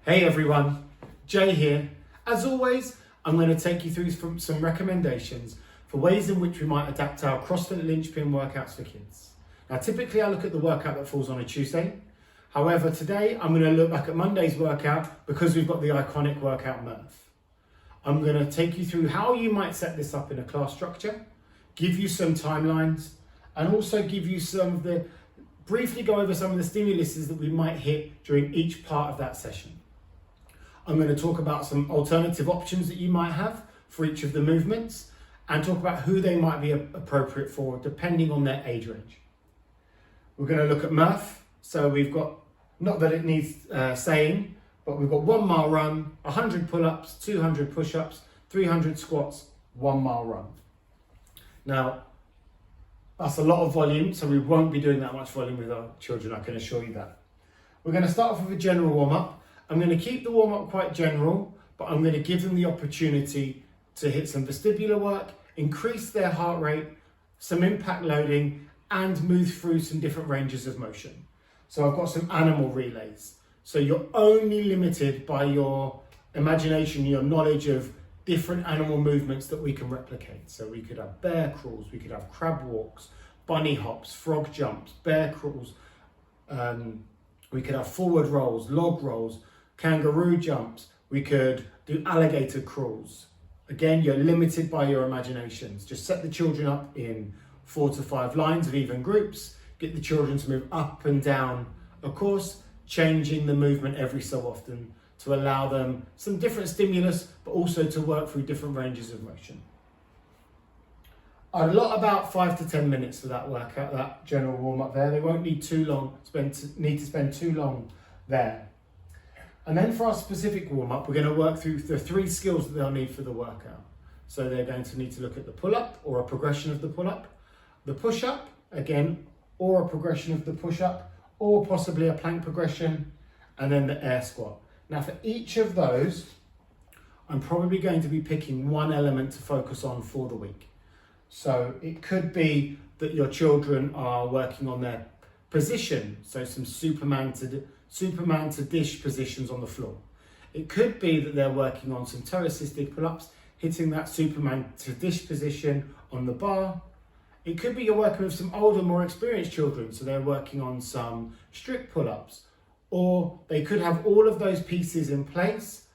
Hey everyone, Jay here. As always, I'm going to take you through some recommendations for ways in which we might adapt our CrossFit linchpin workouts for kids. Now typically I look at the workout that falls on a Tuesday. However, today I'm going to look back at Monday's workout because we've got the iconic workout Murph. I'm going to take you through how you might set this up in a class structure, give you some timelines, and also give you briefly go over some of the stimuluses that we might hit during each part of that session. I'm going to talk about some alternative options that you might have for each of the movements and talk about who they might be appropriate for depending on their age range. We're going to look at Murph. So we've got, not that it needs saying, but we've got 1 mile run, 100 pull-ups, 200 push-ups, 300 squats, 1 mile run. Now, that's a lot of volume, so we won't be doing that much volume with our children, I can assure you that. We're going to start off with a general warm-up. I'm going to keep the warm-up quite general, but I'm going to give them the opportunity to hit some vestibular work, increase their heart rate, some impact loading, and move through some different ranges of motion. So I've got some animal relays. So you're only limited by your imagination, your knowledge of different animal movements that we can replicate. So we could have bear crawls, we could have crab walks, bunny hops, frog jumps, bear crawls. We could have forward rolls, log rolls, kangaroo jumps. We could do alligator crawls. Again, you're limited by your imaginations. Just set the children up in 4 to 5 lines of even groups. Get the children to move up and down a course, changing the movement every so often to allow them some different stimulus, but also to work through different ranges of motion. I'd allot about 5 to 10 minutes for that workout, that general warm up there. They won't need too long, need to spend too long there. And then for our specific warm up, we're going to work through the 3 skills that they'll need for the workout. So they're going to need to look at the pull up or a progression of the pull up, the push up, again, or a progression of the push up, or possibly a plank progression, and then the air squat. Now for each of those, I'm probably going to be picking one element to focus on for the week. So it could be that your children are working on their position, so some Superman to dish positions on the floor. It could be that they're working on some toe assisted pull-ups, hitting that Superman to dish position on the bar. It could be you're working with some older, more experienced children, so they're working on some strict pull-ups. Or they could have all of those pieces in place,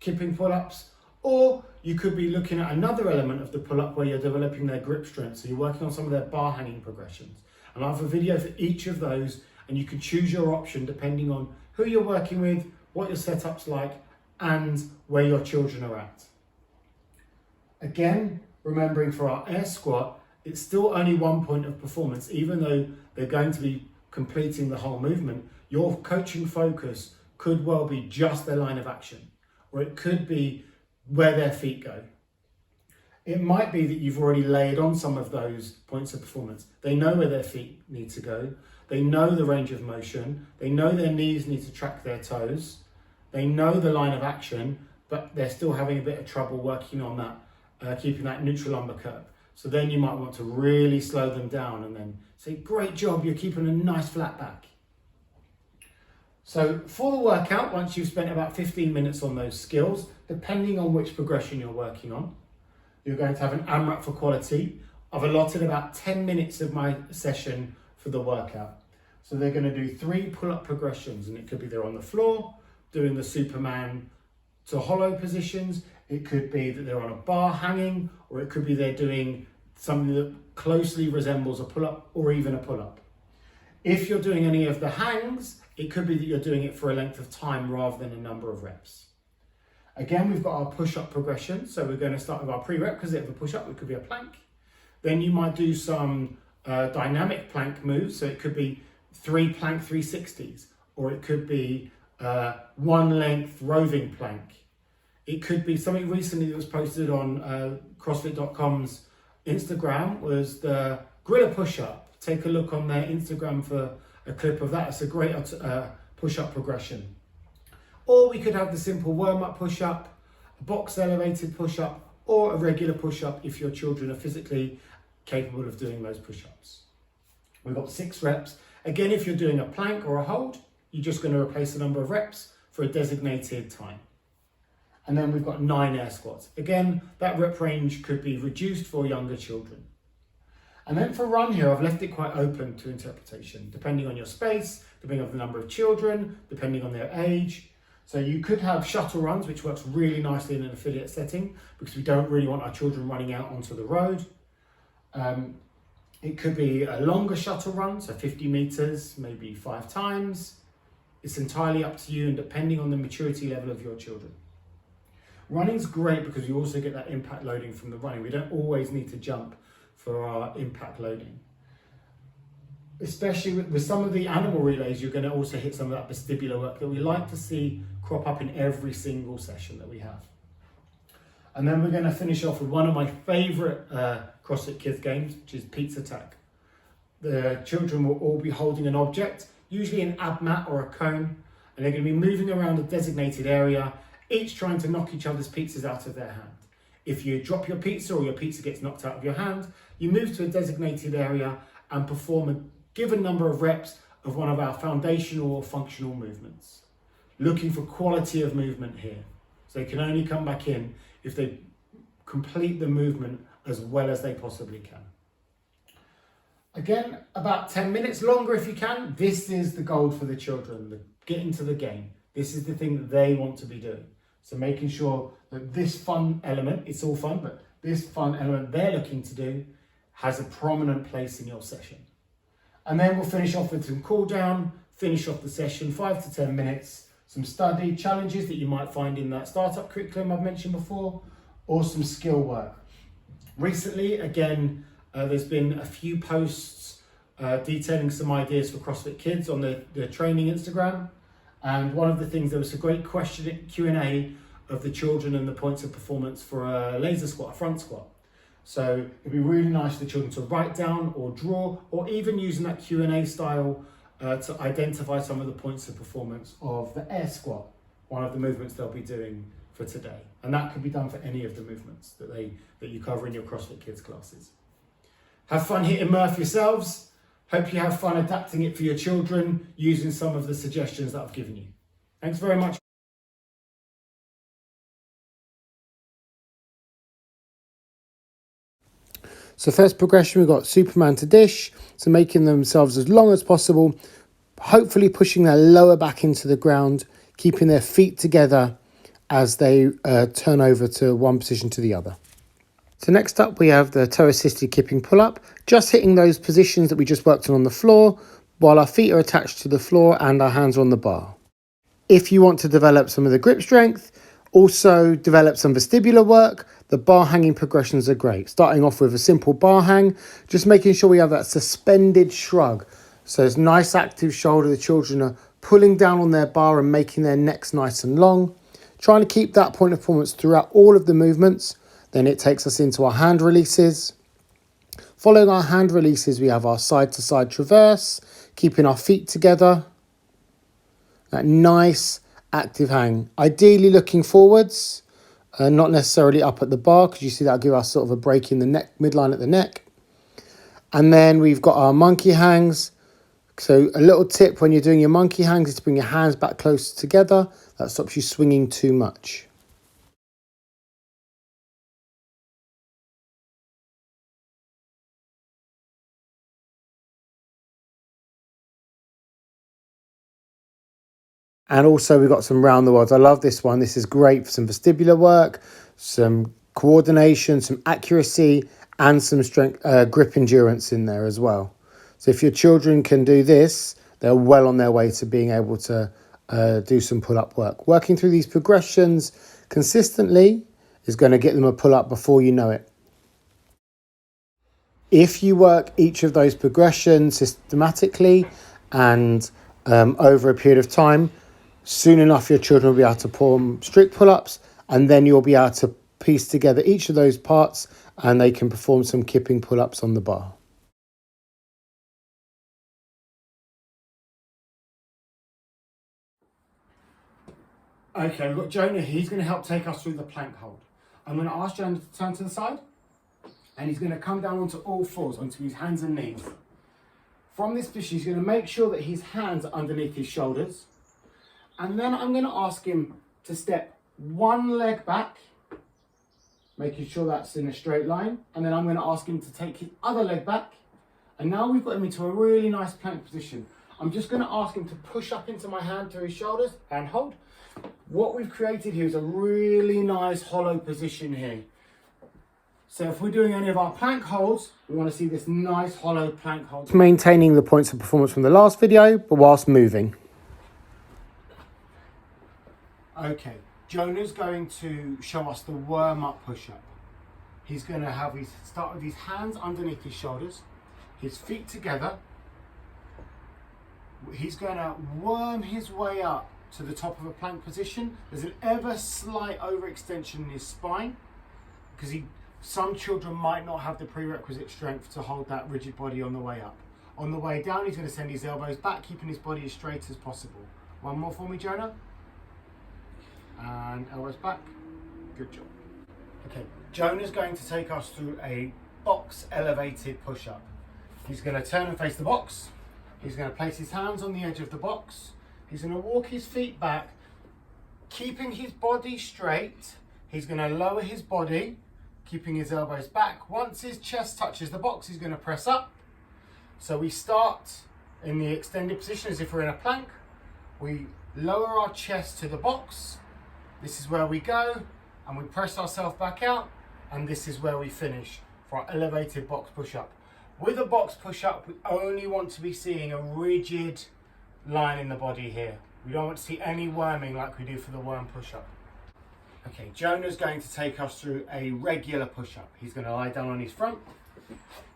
kipping pull-ups, or you could be looking at another element of the pull-up where you're developing their grip strength, so you're working on some of their bar hanging progressions. And I have a video for each of those, and you can choose your option depending on who you're working with, what your setup's like, and where your children are at. Again, remembering for our air squat, it's still only 1 point of performance, even though they're going to be completing the whole movement. Your coaching focus could well be just their line of action, or it could be where their feet go. It might be that you've already layered on some of those points of performance. They know where their feet need to go. They know the range of motion. They know their knees need to track their toes. They know the line of action, but they're still having a bit of trouble working on that, keeping that neutral lumbar curve. So then you might want to really slow them down and then say, great job, you're keeping a nice flat back. So for the workout, once you've spent about 15 minutes on those skills, depending on which progression you're working on, you're going to have an AMRAP for quality. I've allotted about 10 minutes of my session for the workout. So they're going to do 3 pull-up progressions, and it could be they're on the floor doing the Superman to hollow positions. It could be that they're on a bar hanging, or it could be they're doing something that closely resembles a pull-up or even a pull-up. If you're doing any of the hangs, it could be that you're doing it for a length of time rather than a number of reps. Again, we've got our push-up progression. So we're going to start with our prerequisite of a push-up. It could be a plank. Then you might do some dynamic plank moves. So it could be 3 plank 360s, or it could be 1 length roving plank. It could be something recently that was posted on CrossFit.com's Instagram was the gorilla push-up. Take a look on their Instagram for a clip of that. It's a great push-up progression. Or we could have the simple warm-up push-up, a box elevated push-up, or a regular push-up if your children are physically capable of doing those push-ups. We've got 6 reps. Again, if you're doing a plank or a hold, you're just going to replace the number of reps for a designated time. And then we've got 9 air squats. Again, that rep range could be reduced for younger children. And then for run here, I've left it quite open to interpretation, depending on your space, depending on the number of children, depending on their age. So you could have shuttle runs, which works really nicely in an affiliate setting because we don't really want our children running out onto the road. It could be a longer shuttle run, so 50 meters, maybe 5 times. It's entirely up to you and depending on the maturity level of your children. Running's great because you also get that impact loading from the running. We don't always need to jump for our impact loading. Especially with some of the animal relays, you're going to also hit some of that vestibular work that we like to see crop up in every single session that we have. And then we're going to finish off with one of my favourite CrossFit Kids games, which is Pizza Tag. The children will all be holding an object, usually an ab mat or a cone, and they're going to be moving around a designated area, each trying to knock each other's pizzas out of their hand. If you drop your pizza or your pizza gets knocked out of your hand, you move to a designated area and perform a given number of reps of one of our foundational or functional movements. Looking for quality of movement here. So they can only come back in if they complete the movement as well as they possibly can. Again, about 10 minutes longer if you can. This is the goal for the children, get into the game. This is the thing that they want to be doing. So making sure that this fun element, it's all fun, but this fun element they're looking to do has a prominent place in your session. And then we'll finish off with some cool down, finish off the session, 5 to 10 minutes, some study challenges that you might find in that startup curriculum I've mentioned before, or some skill work. Recently, again, there's been a few posts detailing some ideas for CrossFit Kids on the training Instagram. And one of the things, there was a great question Q&A of the children and the points of performance for a laser squat, a front squat. So it'd be really nice for the children to write down or draw, or even using that Q&A style to identify some of the points of performance of the air squat, one of the movements they'll be doing for today. And that could be done for any of the movements that you cover in your CrossFit Kids classes. Have fun hitting Murph yourselves. Hope you have fun adapting it for your children using some of the suggestions that I've given you. Thanks very much. So first progression, we've got Superman to dish. So making themselves as long as possible, hopefully pushing their lower back into the ground, keeping their feet together as they turn over to one position to the other. So next up, we have the toe-assisted kipping pull-up, just hitting those positions that we just worked on the floor, while our feet are attached to the floor and our hands are on the bar. If you want to develop some of the grip strength, also develop some vestibular work, the bar hanging progressions are great. Starting off with a simple bar hang, just making sure we have that suspended shrug. So it's nice active shoulder, the children are pulling down on their bar and making their necks nice and long. Trying to keep that point of performance throughout all of the movements. Then it takes us into our hand releases. Following our hand releases, we have our side-to-side traverse, keeping our feet together. That nice active hang. Ideally looking forwards, not necessarily up at the bar, because you see that'll give us sort of a break in the neck, midline at the neck. And then we've got our monkey hangs. So a little tip when you're doing your monkey hangs is to bring your hands back close together. That stops you swinging too much. And also we've got some round the world. I love this one. This is great for some vestibular work, some coordination, some accuracy, and some strength, grip endurance in there as well. So if your children can do this, they're well on their way to being able to do some pull-up work. Working through these progressions consistently is going to get them a pull-up before you know it. If you work each of those progressions systematically and over a period of time, soon enough your children will be able to perform strict pull-ups, and then you'll be able to piece together each of those parts and they can perform some kipping pull-ups on the bar. Okay, we've got Jonah. He's going to help take us through the plank hold. I'm going to ask Jonah to turn to the side, and he's going to come down onto all fours, onto his hands and knees. From this position, he's going to make sure that his hands are underneath his shoulders, And then I'm going to ask him to step one leg back, making sure that's in a straight line. And then I'm going to ask him to take his other leg back. And now we've got him into a really nice plank position. I'm just going to ask him to push up into my hand to his shoulders and hold. What we've created here is a really nice hollow position here. So if we're doing any of our plank holds, we want to see this nice hollow plank hold. Maintaining the points of performance from the last video, but whilst moving. Okay, Jonah's going to show us the warm-up push-up. He's going to start with his hands underneath his shoulders, his feet together. He's going to worm his way up to the top of a plank position. There's an ever slight overextension in his spine because some children might not have the prerequisite strength to hold that rigid body on the way up. On the way down, he's going to send his elbows back, keeping his body as straight as possible. One more for me, Jonah. And elbows back. Good job. Okay, Jonah's going to take us through a box elevated push-up. He's going to turn and face the box. He's going to place his hands on the edge of the box. He's going to walk his feet back, keeping his body straight. He's going to lower his body, keeping his elbows back. Once his chest touches the box, he's going to press up. So we start in the extended position as if we're in a plank. We lower our chest to the box. This is where we go, and we press ourselves back out, and this is where we finish for our elevated box push-up. With a box push-up, we only want to be seeing a rigid line in the body here. We don't want to see any worming like we do for the worm push-up. Okay, Jonah's going to take us through a regular push-up. He's going to lie down on his front.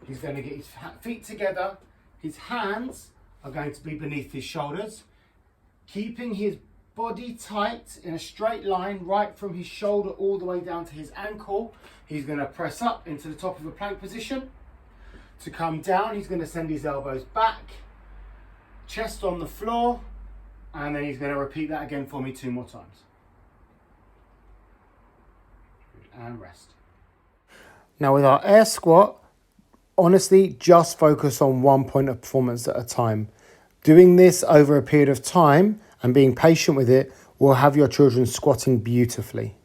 He's going to get his feet together. His hands are going to be beneath his shoulders, keeping his body tight in a straight line right from his shoulder all the way down to his ankle. He's going to press up into the top of a plank position. To come down, he's going to send his elbows back, chest on the floor, and then he's going to repeat that again for me 2 more times. And rest. Now with our air squat, honestly, just focus on one point of performance at a time. Doing this over a period of time and being patient with it will have your children squatting beautifully.